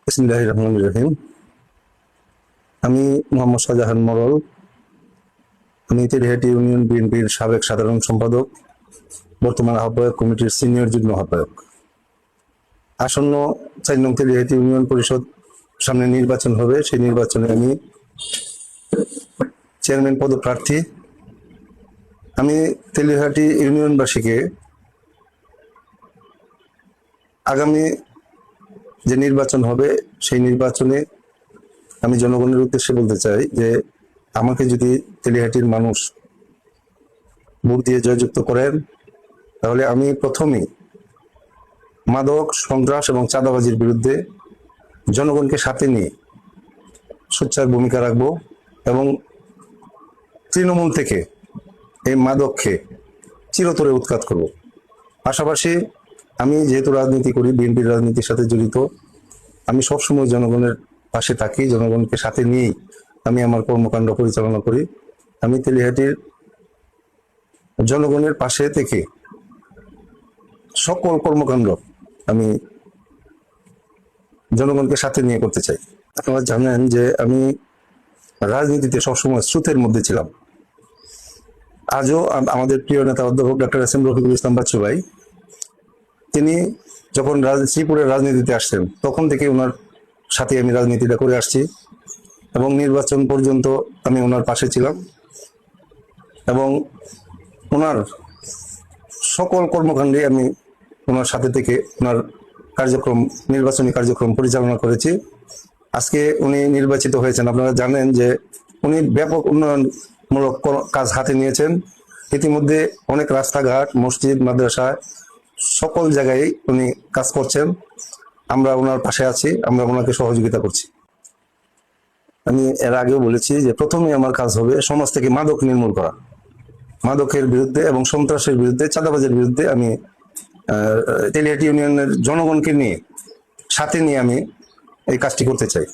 বিসমিল্লাহির রহমানির রহিম। আমি মোহাম্মদ শাহজাহান মরল। আমি তেলিহাটি ইউনিয়ন বিএনপির সাবেক সাধারণ সম্পাদক, বর্তমান আহ্বায়ক কমিটির সিনিয়র যুগ্ম আহ্বায়ক। আসন্ন ৪ নং তেলিহাটি ইউনিয়ন পরিষদ সামনে নির্বাচন হবে, সেই নির্বাচনে আমি চেয়ারম্যান পদপ্রার্থী। আমি তেলিহাটি ইউনিয়নবাসীকে আগামী যে নির্বাচন হবে সেই নির্বাচনে আমি জনগণের উদ্দেশ্যে বলতে চাই যে আমাকে যদি তেলিহাটির মানুষ ভোট দিয়ে জয়যুক্ত করেন, তাহলে আমি প্রথমেই মাদক, সন্ত্রাস এবং চাঁদাবাজির বিরুদ্ধে জনগণকে সাথে নিয়ে সোচ্চার ভূমিকা রাখব এবং তৃণমূল থেকে এই মাদককে চিরতরে উৎখাত করব। পাশাপাশি আমি যেহেতু রাজনীতি করি, বিএনপির রাজনীতির সাথে জড়িত, আমি সবসময় জনগণের পাশে থাকি, জনগণকে সাথে নিয়েই আমি আমার কর্মকাণ্ড পরিচালনা করি। আমি তেলিহাটির জনগণের পাশে থেকে সকল কর্মকাণ্ড আমি জনগণকে সাথে নিয়ে করতে চাই। আপনারা জানেন যে আমি রাজনীতিতে সবসময় স্রোতের মধ্যে ছিলাম। আজও আমাদের প্রিয় নেতা অধ্যাপক doctor S M Rafiqul Islam Bachchu ভাই, তিনি যখন শ্রীপুরের রাজনীতিতে আসছেন তখন থেকে ওনার সাথে আমি রাজনীতিটা করে আসছি এবং নির্বাচন পর্যন্ত আমি ওনার পাশে ছিলাম এবং ওনার সকল কর্মকাণ্ডে আমি ওনার সাথে থেকে ওনার কার্যক্রম, নির্বাচনী কার্যক্রম পরিচালনা করেছি। আজকে উনি নির্বাচিত হয়েছেন, আপনারা জানেন যে উনি ব্যাপক উন্নয়নমূলক কাজ হাতে নিয়েছেন। ইতিমধ্যে অনেক রাস্তাঘাট, মসজিদ, মাদ্রাসা সকল জায়গায় উনি কাজ করছেন। আমরা ওনার পাশে আছি, আমরা ওনাকে সহযোগিতা করছি। আমি এর আগেও বলেছি যে প্রথমে আমার কাজ হবে সমাজ থেকে মাদক নির্মূল করা, মাদকের বিরুদ্ধে এবং সন্ত্রাসের বিরুদ্ধে, চাঁদাবাজের বিরুদ্ধে আমি তেলিহাটি ইউনিয়নের জনগণকে নিয়ে সাথে নিয়ে আমি এই কাজটি করতে চাই।